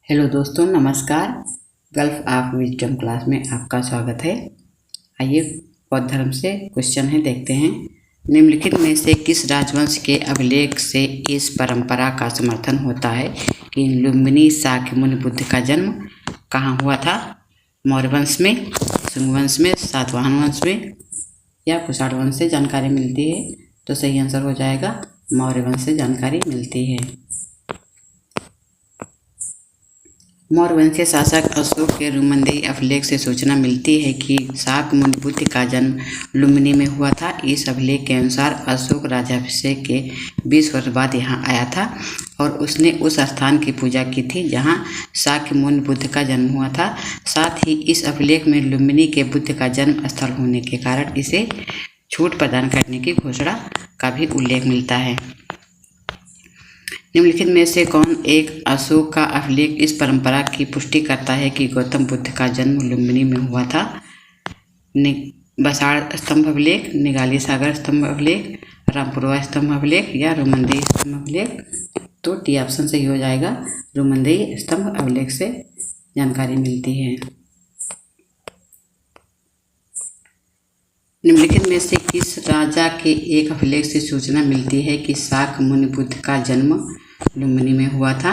Hello दोस्तों, नमस्कार। Gulf of wisdom class में आपका स्वागत है। आइए बौद्ध धर्म से क्वेश्चन है, देखते हैं। निम्नलिखित में से किस राजवंश के अभिलेख से इस परंपरा का समर्थन होता है कि लुम्बिनी शाक्यमुनि बुद्ध का जन्म कहाँ हुआ था? मौर्य वंश में, शुंग वंश में, सातवाहन वंश में या कुषाण वंश से जानकारी मिलती है? तो सही आंसर हो जाएगा मौर्य वंश से जानकारी मिलती है। मौर्य वंशीय शासक अशोक के रुमंदेही अभिलेख से सूचना मिलती है कि शाक्यमुनि बुद्ध का जन्म लुम्बिनी में हुआ था। इस अभिलेख के अनुसार अशोक राज्याभिषेक के 20 वर्ष बाद यहाँ आया था और उसने उस स्थान की पूजा की थी जहाँ शाक्यमुनि बुद्ध का जन्म हुआ था। साथ ही इस अभिलेख में लुम्बिनी के बुद्ध का जन्म स्थल होने के कारण इसे छूट प्रदान करने की घोषणा का भी उल्लेख मिलता है। निम्नलिखित में से कौन एक अशोक का अभिलेख इस परंपरा की पुष्टि करता है कि गौतम बुद्ध का जन्म लुम्बिनी में हुआ था? बसाड़ स्तंभ अभिलेख, निगाली सागर स्तंभ अभिलेख, रामपुरवा स्तंभ अभिलेख या रुमंदेही स्तंभ अभिलेख? तो टी ऑप्शन सही हो जाएगा। रुमंदेही स्तंभ अभिलेख से जानकारी मिलती है। निम्नलिखित में से किस राजा के एक अभिलेख से सूचना मिलती है कि शाक्यमुनि बुद्ध का जन्म लुम्बिनी में हुआ था?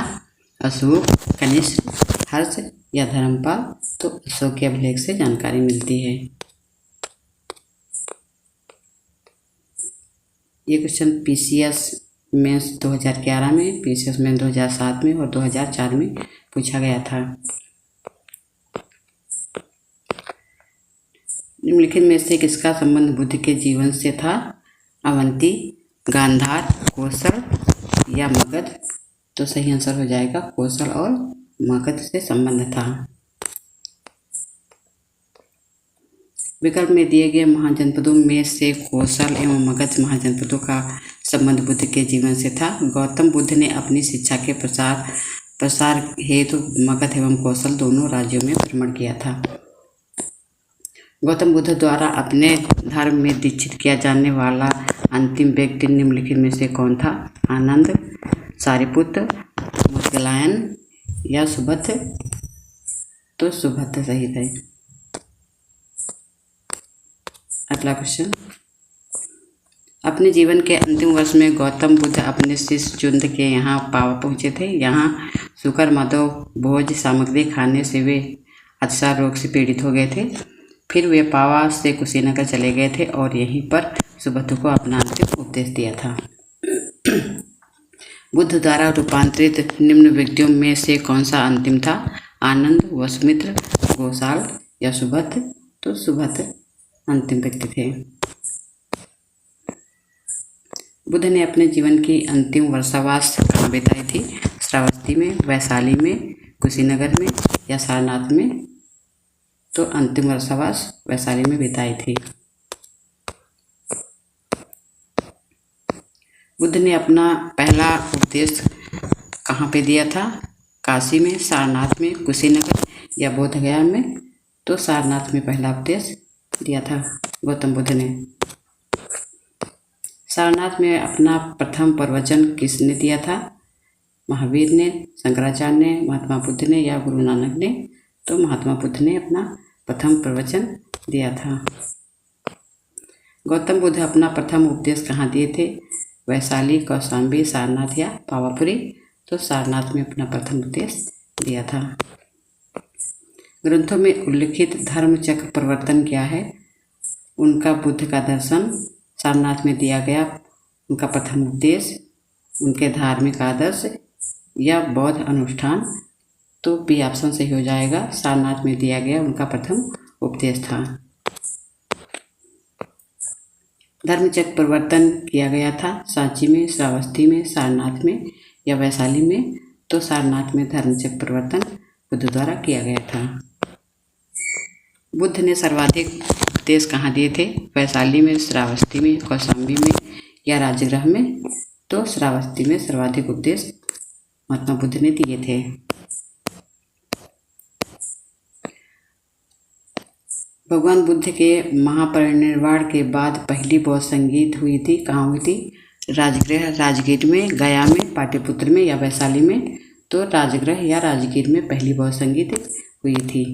अशोक, कनिष्क, हर्ष या धर्मपाल? तो अशोक के अभिलेख से जानकारी मिलती है। ये क्वेश्चन पीसीएस मेंस 2011 में, पीसीएस मेंस 2007 में और 2004 में पूछा गया था। निम्नलिखित में से किसका संबंध बुद्ध के जीवन से था? अवंती, गांधार, कौशल या मगध? तो सही आंसर हो जाएगा कौशल और मगध से संबंध था। विकल्प में दिए गए महाजनपदों में से कौशल एवं मगध महाजनपदों का संबंध बुद्ध के जीवन से था। गौतम बुद्ध ने अपनी शिक्षा के प्रसार हेतु मगध एवं कौशल दोनों राज्यों में भ्रमण किया था। गौतम बुद्ध द्वारा अपने धर्म में दीक्षित किया जाने वाला अंतिम व्यक्ति निम्नलिखित में से कौन था? आनंद, सारिपुत्र, मोदगलायन या सुभद्र? तो सुभद्र सही है। अगला क्वेश्चन। अपने जीवन के अंतिम वर्ष में गौतम बुद्ध अपने शिष्य चुंद के यहाँ पावा पहुँचे थे। यहाँ शुकर माधव भोज सामग्री खाने से वे अतिसार रोग से पीड़ित हो गए थे। फिर वे पावा से कुशीनगर चले गए थे और यहीं पर सुभद्र को अपना अंतिम उपदेश दिया था। बुद्ध द्वारा रूपांतरित निम्न व्यक्तियों में से कौन सा अंतिम था? आनंद, वसुमित्र, घोषाल या सुभद्र? तो सुभद्र अंतिम व्यक्ति थे। बुद्ध ने अपने जीवन की अंतिम वर्षावास कहाँ बिताई थी? श्रावस्ती में, वैशाली में, कुशीनगर में या सारनाथ में? तो अंतिम वर्षावास वैशाली में बिताई थी। बुद्ध ने अपना पहला उपदेश कहाँ पे दिया था? काशी में, सारनाथ में, कुशीनगर या बोधगया में? तो सारनाथ में पहला उपदेश दिया था गौतम बुद्ध ने। सारनाथ में अपना प्रथम प्रवचन किसने दिया था? महावीर ने, शंकराचार्य ने, महात्मा बुद्ध ने या गुरु नानक ने? तो महात्मा बुद्ध ने अपना प्रथम प्रवचन दिया था। गौतम बुद्ध अपना प्रथम उपदेश कहाँ दिए थे? वैशाली, कौशाम्बी, सारनाथ या पावापुरी? तो सारनाथ में अपना प्रथम उपदेश दिया था। ग्रंथों में उल्लिखित धर्मचक्र प्रवर्तन क्या है? उनका बुद्ध का दर्शन, सारनाथ में दिया गया उनका प्रथम उपदेश, उनके धार्मिक आदर्श या बौद्ध अनुष्ठान? तो बी ऑप्शन सही हो जाएगा। सारनाथ में दिया गया उनका प्रथम उपदेश था। धर्मचक्र प्रवर्तन किया गया था सांची में, श्रावस्ती में, सारनाथ में या वैशाली में? तो सारनाथ में धर्मचक्र प्रवर्तन बुद्ध द्वारा किया गया था। बुद्ध ने सर्वाधिक उपदेश कहाँ दिए थे? वैशाली में, श्रावस्ती में, कौशाम्बी में या राजगृह में? तो श्रावस्ती में सर्वाधिक उपदेश महात्मा बुद्ध ने दिए थे। भगवान बुद्ध के महापरिनिर्वाण के बाद पहली बौद्ध संगीत हुई थी कहाँ हुई थी? राजगृह, राजगीर में, गया में, पाटलिपुत्र में या वैशाली में? तो राजगृह या राजगीर में पहली बौद्ध संगीत हुई थी।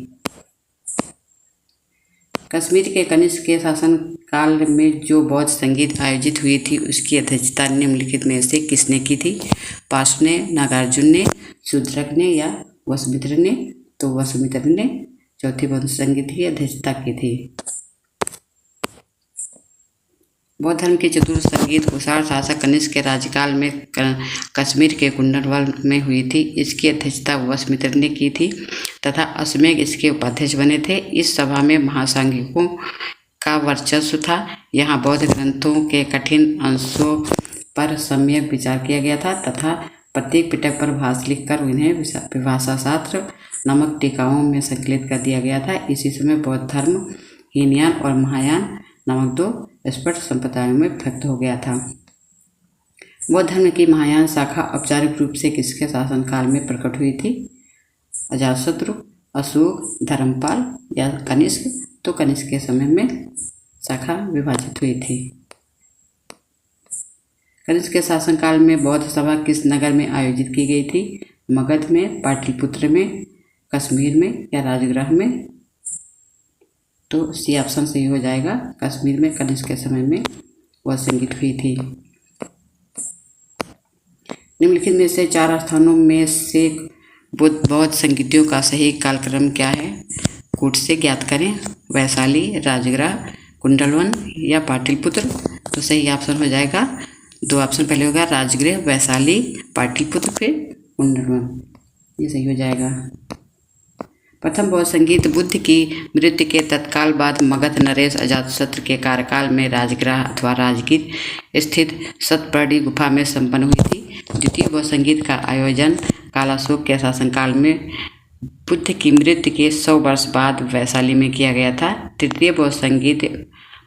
कश्मीर के कनिष्क के शासन काल में जो बौद्ध संगीत आयोजित हुई थी उसकी अध्यक्षता निम्नलिखित में से किसने की थी? पाशु ने, नागार्जुन ने, शूद्रक ने या वसुमित्र ने? तो वसुमित्र ने चौथी बौद्ध संगीत की अध्यक्षता की थी। बौद्ध धर्म की चतुर्थ संगीत कुषाण शासक कनिष्क के राज्यकाल में कश्मीर के कुंडलवन में हुई थी। इसकी अध्यक्षता वसुमित्र ने की थी तथा अश्वमेध इसके उपाध्यक्ष बने थे। इस सभा में महासांघिकों का वर्चस्व था। यहाँ बौद्ध ग्रंथों के कठिन अंशों पर सम्यक विचार किया गया था तथा प्रत्येक पिटक पर भाष्य लिखकर उन्हें विभाषा शास्त्र नामक टीकाओं में संकलित कर दिया गया था। इसी समय बौद्ध धर्म हीनयान और महायान नामक दो स्पष्ट संप्रदायों में विभक्त हो गया था। बौद्ध धर्म की महायान शाखा औपचारिक रूप से किसके शासनकाल में प्रकट हुई थी? अजातशत्रु, अशोक, धर्मपाल या कनिष्क? तो कनिष्क के समय में शाखा विभाजित हुई थी। कनिष्क के शासनकाल में बौद्ध सभा किस नगर में आयोजित की गई थी? मगध में, पाटलिपुत्र में, कश्मीर में या राजगृह में? तो सी ऑप्शन सही हो जाएगा, कश्मीर में कनिष्क के समय में बौद्ध संगीत हुई थी। निम्नलिखित में से चार स्थानों में से बौद्ध संगीतियों का सही कालक्रम क्या है? कूट से ज्ञात करें। वैशाली, राजगृह, कुंडलवन या पाटलिपुत्र? तो सही ऑप्शन हो जाएगा, दो ऑप्शन पहले होगा राजगृह, वैशाली, पाटलिपुत्र, फिर कुंडलवन, ये सही हो जाएगा। प्रथम बौद्ध संगीत बुद्ध की मृत्यु के तत्काल बाद मगध नरेश अजातशत्रु के कार्यकाल में राजगृह अथवा राजगीर स्थित सतपर्णी गुफा में संपन्न हुई थी। द्वितीय बौद्ध संगीत का आयोजन कालाशोक के शासनकाल में बुद्ध की मृत्यु के 100 वर्ष बाद वैशाली में किया गया था। तृतीय बौद्ध संगीत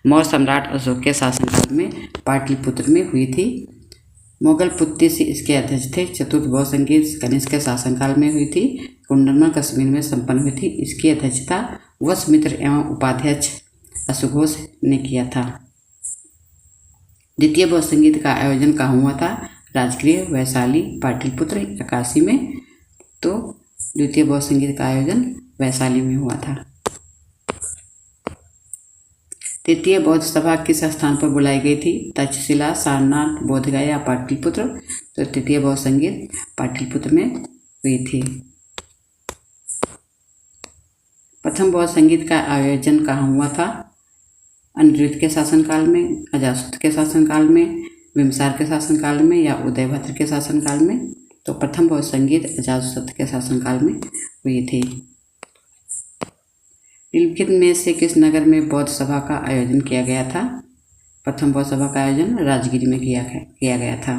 मौर्य सम्राट अशोक के शासनकाल में पाटलिपुत्र में हुई थी। मुगल पुत्ती इसके अध्यक्ष थे। चतुर्थ बौद्ध संगीत कनिष्क के शासनकाल में हुई थी। कुंडलवन कश्मीर में संपन्न हुई थी। इसकी अध्यक्षता वसुमित्र एवं उपाध्यक्ष अश्वघोष ने किया था। द्वितीय बौद्ध संगीत का आयोजन कहाँ हुआ था? राजगृह, वैशाली, पाटलिपुत्र या काशी में? तो द्वितीय बौद्ध संगीत का आयोजन वैशाली में हुआ था। तृतीय बौद्ध सभा किस स्थान पर बुलाई गई थी? तक्षशिला, सारनाथ, बोधगया या पाटलिपुत्र? तो तृतीय बौद्ध संगीत पाटलिपुत्र में हुई थी। प्रथम बौद्ध संगीत का आयोजन कहाँ हुआ था? अनिरुद्ध के शासनकाल में, अजातशत्रु के शासनकाल में, बिम्बिसार के शासनकाल में या उदयभद्र के शासनकाल में? तो प्रथम बौद्ध संगीत अजातशत्रु के शासनकाल में हुई थी। निम्नलिखित में से किस नगर में बौद्ध सभा का आयोजन किया गया था? प्रथम बौद्ध सभा का आयोजन राजगीर में किया गया था।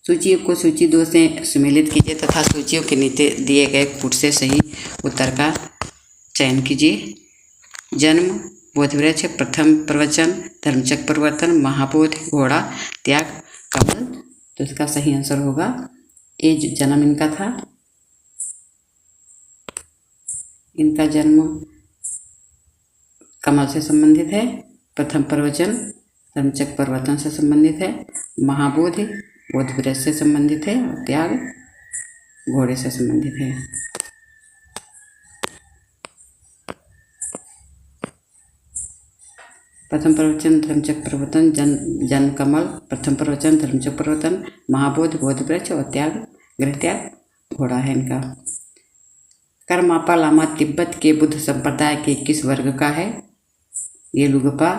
सूचियों को सूची 2 से सम्मिलित कीजिए तथा सूचियों के नीचे दिए गए कूट से सही उत्तर का चयन कीजिए। जन्म, बोधवृक्ष, प्रथम प्रवचन, धर्मचक्र प्रवर्तन, महाबोध, घोड़ा, त्याग, कमल? तो इसका सही आंसर होगा ए। जन्म इनका था, इनका जन्म कमल से संबंधित है। प्रथम प्रवचन धर्मचक्र प्रवर्तन से संबंधित है। महाबोधि बोधवृक्ष से संबंधित है और त्याग घोड़े से संबंधित है। प्रथम प्रवचन धर्मचक्र प्रवर्तन, जन्म कमल, प्रथम प्रवचन धर्मचक्र प्रवर्तन, महाबोध बोधवृक्ष और त्याग गृह त्याग घोड़ा है इनका। करमापा लामा तिब्बत के बुद्ध संप्रदाय के किस वर्ग का है? येलुगपा,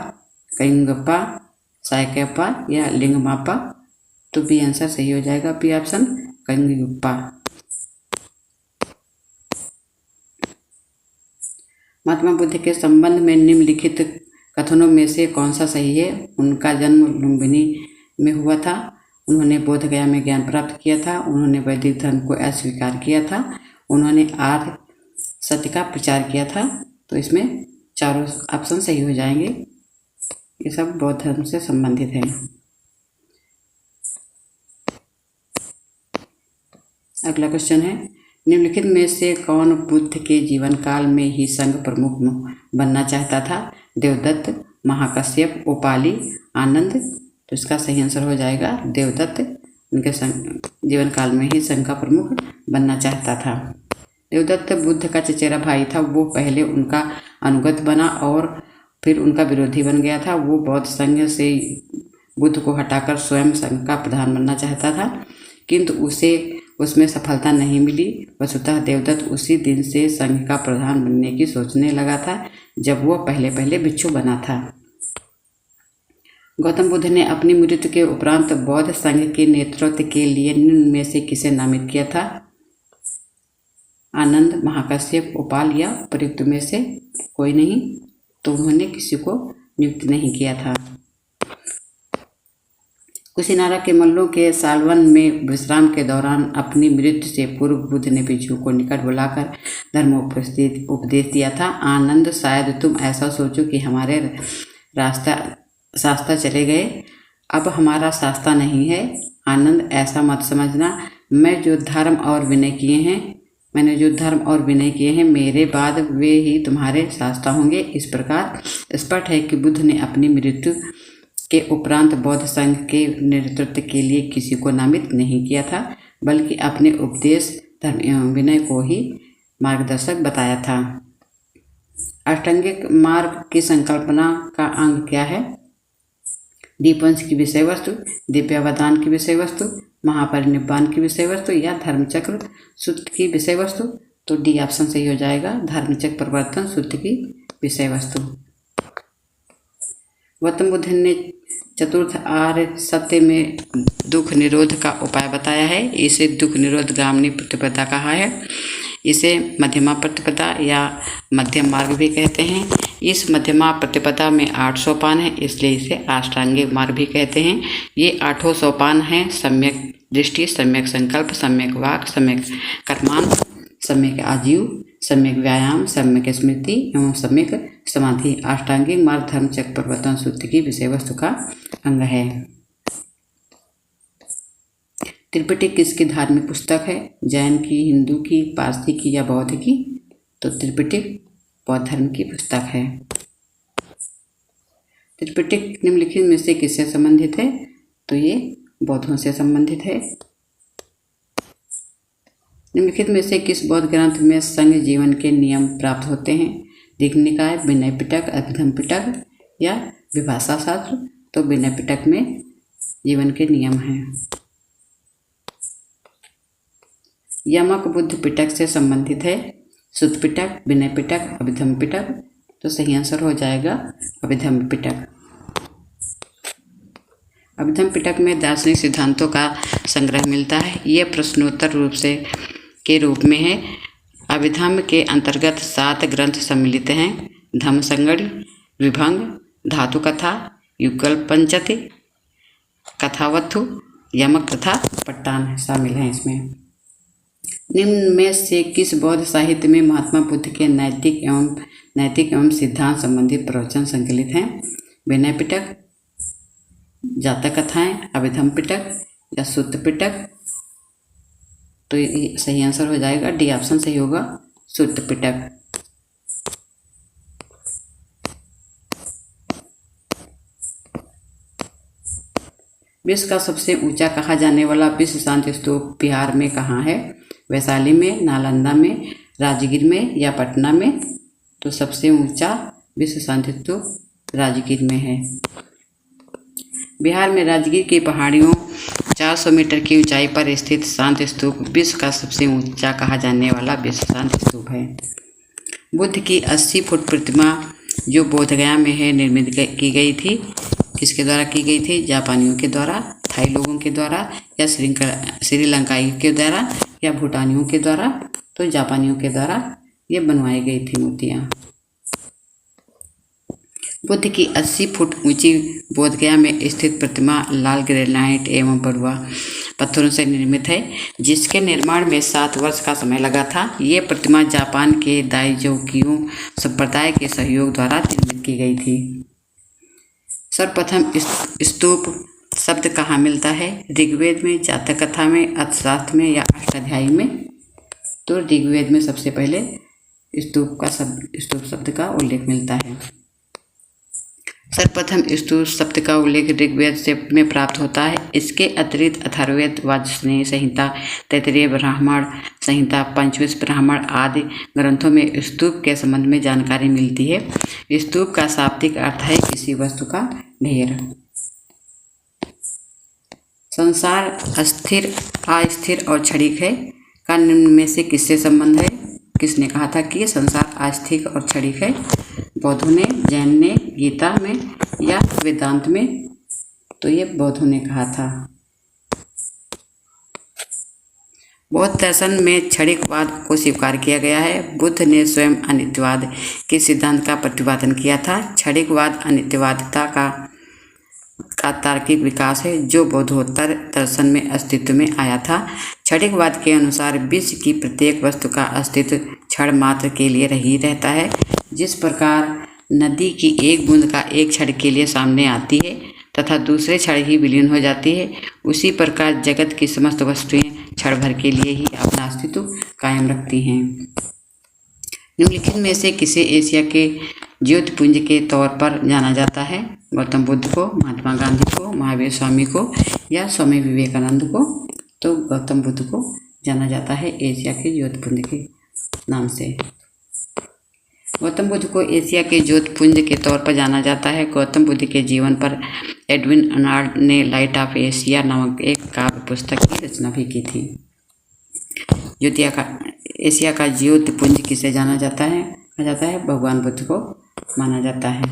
कयुंगपा, सायकपा या लिंगमापा? तो बी आंसर सही हो जाएगा, बी ऑप्शन कयुंगपा। महात्मा बुद्ध के संबंध में निम्नलिखित कथनों में से कौन सा सही है? उनका जन्म लुम्बिनी में हुआ था। उन्होंने बोधगया में ज्ञान प्राप्त किया था। उन्होंने वैदिक धर्म को अस्वीकार किया था। उन्होंने आर्य सत्य का प्रचार किया था। तो इसमें चारों ऑप्शन सही हो जाएंगे। ये सब बौद्ध धर्म से संबंधित है। अगला क्वेश्चन है, निम्नलिखित में से कौन बुद्ध के जीवन काल में ही संघ प्रमुख बनना चाहता था? देवदत्त, महाकश्यप, उपाली, आनंद? तो इसका सही आंसर हो जाएगा देवदत्त उनके जीवन काल में ही संघ का प्रमुख बनना चाहता था। देवदत्त बुद्ध का चचेरा भाई था। वो पहले उनका अनुगत बना और फिर उनका विरोधी बन गया था। वो बौद्ध संघ से बुद्ध को हटाकर स्वयं संघ का प्रधान बनना चाहता था, किंतु उसे उसमें सफलता नहीं मिली। वस्तुतः देवदत्त उसी दिन से संघ का प्रधान बनने की सोचने लगा था जब वो पहले पहले भिक्षु बना था। गौतम बुद्ध ने अपनी मृत्यु के उपरांत बौद्ध संघ के नेतृत्व के लिए निम्न में से किसे नामित किया था? आनंद, महाकश्यप, उपाल या प्रयुक्त में से कोई नहीं। तो उन्होंने किसी को नियुक्त नहीं किया था। कुशीनारा के मल्लों के सालवन में विश्राम के दौरान अपनी मृत्यु से पूर्व बुद्ध ने भिक्षु को निकट बुलाकर धर्मोपदेश दिया था। आनंद, शायद तुम ऐसा सोचो कि हमारे शास्त्र चले गए, अब हमारा शास्त्र नहीं है। आनंद, ऐसा मत समझना। मैंने जो धर्म और विनय किए हैं मेरे बाद वे ही तुम्हारे शास्त्र होंगे। इस प्रकार स्पष्ट है कि बुद्ध ने अपनी मृत्यु के उपरांत बौद्ध संघ के नेतृत्व के लिए किसी को नामित नहीं किया था, बल्कि अपने उपदेश, धर्म एवं विनय को ही मार्गदर्शक बताया था। अष्टांगिक मार्ग की संकल्पना का अंग क्या है? दीपवंश की विषय वस्तु, दिव्यावदान की विषय वस्तु, महापरिनिब्बाण की विषय वस्तु या धर्मचक्र सूत्र की विषय वस्तु। तो डी ऑप्शन सही हो जाएगा, धर्मचक्र प्रवर्तन सूत्र की विषय वस्तु। गौतम बुद्ध ने चतुर्थ आर्य सत्य में दुख निरोध का उपाय बताया है। इसे दुख निरोध गामिनी प्रतिपदा कहा है। इसे मध्यमा प्रतिपदा या मध्यम मार्ग भी कहते हैं। इस मध्यमा प्रतिपदा में 8 सोपान हैं, इसलिए इसे अष्टांगिक मार्ग भी कहते हैं। ये 8 सोपान हैं: सम्यक दृष्टि, सम्यक संकल्प, सम्यक वाक, सम्यक कर्मान, सम्यक आजीव, सम्यक व्यायाम, सम्यक स्मृति एवं सम्यक समाधि। अष्टांगिक मार्ग धर्मचक्र प्रवर्तन सूत्र की विषय वस्तु का अंग है। त्रिपिटक किसकी धार्मिक पुस्तक है? जैन की, हिंदू की, पारसी की या बौद्ध की? तो त्रिपिटक बौद्ध धर्म की पुस्तक है। त्रिपिटक निम्नलिखित में से किससे संबंधित है? तो ये बौद्धों से संबंधित है। निम्नलिखित में से किस बौद्ध ग्रंथ में संघ जीवन के नियम प्राप्त होते हैं? दीघ निकाय, विनय पिटक, अभिधम पिटक या विभाषा शास्त्र? तो विनय पिटक में जीवन के नियम हैं। यमक बुद्ध पिटक से संबंधित है। सुत्त पिटक, विनय पिटक, अभिधम पिटक? तो सही आंसर हो जाएगा अभिधम पिटक। अभिधम पिटक में दार्शनिक सिद्धांतों का संग्रह मिलता है। यह प्रश्नोत्तर के रूप में है। अभिधम के अंतर्गत 7 ग्रंथ सम्मिलित हैं: धम्मसंगणि, विभंग, धातु कथा, युगल पंचति, कथावत्थु, यमक तथा पट्टान शामिल हैं इसमें। निम्न में से किस बौद्ध साहित्य में महात्मा बुद्ध के नैतिक एवं सिद्धांत संबंधित प्रवचन संकलित हैं? विनय पिटक, जातक कथाएं, अभिधम पिटक या सुत्त पिटक? तो ये सही आंसर हो जाएगा, डी ऑप्शन सही होगा, सुत्त पिटक। विश्व का सबसे ऊंचा कहा जाने वाला विश्व शांति स्तूप बिहार में कहाँ है? वैशाली में, नालंदा में, राजगीर में या पटना में? तो सबसे ऊंचा विश्व शांति स्तूप राजगीर में है। बिहार में राजगीर की पहाड़ियों 400 मीटर की ऊंचाई पर स्थित शांति स्तूप विश्व का सबसे ऊंचा कहा जाने वाला विश्व शांति स्तूप है। बुद्ध की 80 फुट प्रतिमा जो बोधगया में है निर्मित की गई थी, किसके द्वारा की गई थी? जापानियों के द्वारा, थाई लोगों के द्वारा या श्रीलंकाइयों के द्वारा या भूटानियों के द्वारा? तो जापानियों के द्वारा ये बनवाई गई थी मूर्तियाँ। बुद्ध की 80 फुट ऊंची बोधगया में स्थित प्रतिमा लाल ग्रेनाइट एवं बलुआ पत्थरों से निर्मित है, जिसके निर्माण में 7 वर्ष का समय लगा था। ये प्रतिमा जापान के दाइजोकियो संप्रदाय के सहयोग द्वारा निर्मित की गई थी। सर्वप्रथम स्तूप शब्द कहाँ मिलता है? ऋग्वेद में, जातक कथा में, अर्थशास्त्र में या अष्टाध्यायी में? तो ऋग्वेद में सबसे पहले स्तूप शब्द का उल्लेख मिलता है। सर्वप्रथम स्तूप शब्द का उल्लेख ऋग्वेद से में प्राप्त होता है। इसके अतिरिक्त अथर्ववेद, वाजस्नेय संहिता, तैत्तिरीय ब्राह्मण संहिता, पंचविंश ब्राह्मण आदि ग्रंथों में स्तूप के संबंध में जानकारी मिलती है। स्तूप का शाब्दिक अर्थ है किसी वस्तु का ढेर। संसार अस्थिर, अस्थिर और क्षणिक है का निम्न में से किससे संबंध है? किसने कहा था कि ये संसार अस्थिर और क्षणिक है? बौद्धों ने, जैन ने, गीता में या वेदांत में? तो ये बौद्धों ने कहा था। बौद्ध दर्शन में क्षणिकवाद को स्वीकार किया गया है। बुद्ध ने स्वयं अनित्यवाद के सिद्धांत का प्रतिपादन किया था। क्षणिकवाद अनित्यवादिता का तार्किक विकास है जो बौद्धोत्तर दर्शन में अस्तित्व में आया था। क्षणिकवाद के अनुसार विश्व की प्रत्येक वस्तु का अस्तित्व क्षण मात्र के लिए ही रहता है। जिस प्रकार नदी की एक बूंद का एक क्षण के लिए सामने आती है तथा दूसरे क्षण ही विलीन हो जाती है, उसी प्रकार जगत की समस्त वस्तुएं क्षण भर के लिए ही अपना अस्तित्व कायम रखती हैं। निम्नलिखित में से किसे एशिया के ज्योतिपुंज के तौर पर जाना जाता है? गौतम बुद्ध को, महात्मा गांधी को, महावीर स्वामी को या स्वामी विवेकानंद को? तो गौतम बुद्ध को जाना जाता है एशिया के ज्योतिपुंज के नाम से। गौतम बुद्ध को एशिया के ज्योतिपुंज के तौर पर जाना जाता है। गौतम बुद्ध के जीवन पर एडविन अर्नाल्ड ने लाइट ऑफ एशिया नामक एक काव्य पुस्तक की रचना भी की थी। एशिया का ज्योतिपुंज किसे जाना जाता है? कहा जाता है भगवान बुद्ध को माना जाता है।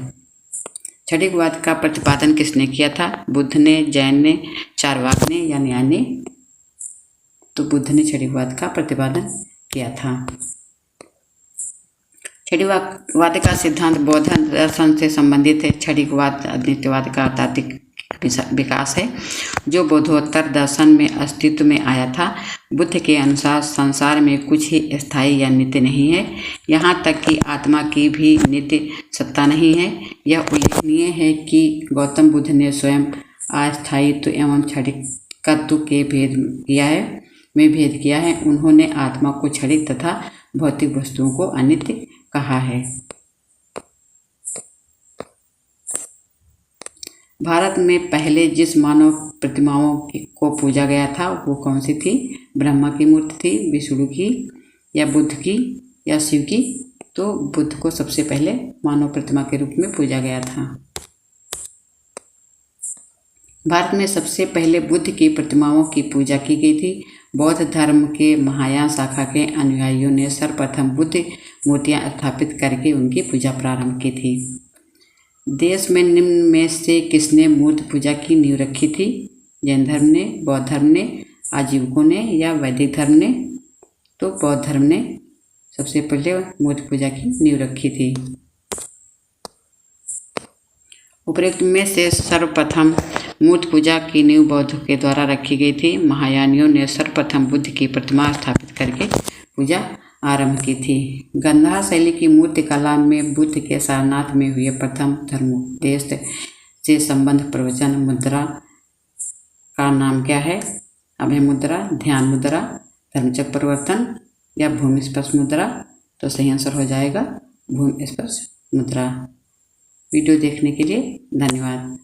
क्षणिकवाद का प्रतिपादन किसने किया था? बुद्ध ने, जैन ने, चारवाक ने या न्याय ने? तो बुद्ध ने क्षणिकवाद का प्रतिपादन किया था। क्षणिकवाद का सिद्धांत बौद्ध दर्शन से संबंधित है। क्षणिकवाद अद्वैतवाद का तात्विक विकास है जो बौद्धोत्तर दर्शन में अस्तित्व में आया था। बुद्ध के अनुसार संसार में कुछ ही स्थायी या नित्य नहीं है, यहाँ तक कि आत्मा की भी नित्य सत्ता नहीं है। यह उल्लेखनीय है कि गौतम बुद्ध ने स्वयं अस्थायित्व एवं क्षणिकत्व के भेद किया है। उन्होंने आत्मा को क्षणिक तथा भौतिक वस्तुओं को अनित्य कहा है। भारत में पहले जिस मानव प्रतिमाओं को पूजा गया था वो कौन सी थी? ब्रह्मा की मूर्ति थी, विष्णु की या बुद्ध की या शिव की? तो बुद्ध को सबसे पहले मानव प्रतिमा के रूप में पूजा गया था। भारत में सबसे पहले बुद्ध की प्रतिमाओं की पूजा की गई थी। बौद्ध धर्म के महायान शाखा के अनुयायियों ने सर्वप्रथम बुद्ध मूर्तियां स्थापित करके उनकी पूजा प्रारंभ की थी। देश में निम्न में से किसने मूर्ति पूजा की नींव रखी थी? जैन धर्म ने, बौद्ध धर्म ने, आजीवकों ने या वैदिक धर्म ने? तो बौद्ध धर्म ने सबसे पहले मूर्ति पूजा की नींव रखी थी। उपरोक्त में से सर्वप्रथम मूर्ति पूजा की नींव बौद्ध के द्वारा रखी गई थी। महायानियों ने सर्वप्रथम बुद्ध की प्रतिमा स्थापित करके पूजा आरंभ की थी। गंधार शैली की मूर्ति कला में बुद्ध के सारनाथ में हुए प्रथम धर्मोपदेश से संबंध प्रवचन मुद्रा का नाम क्या है? अभय मुद्रा, ध्यान मुद्रा, धर्मचक्र परिवर्तन या भूमि स्पर्श मुद्रा? तो सही आंसर हो जाएगा भूमि स्पर्श मुद्रा। वीडियो देखने के लिए धन्यवाद।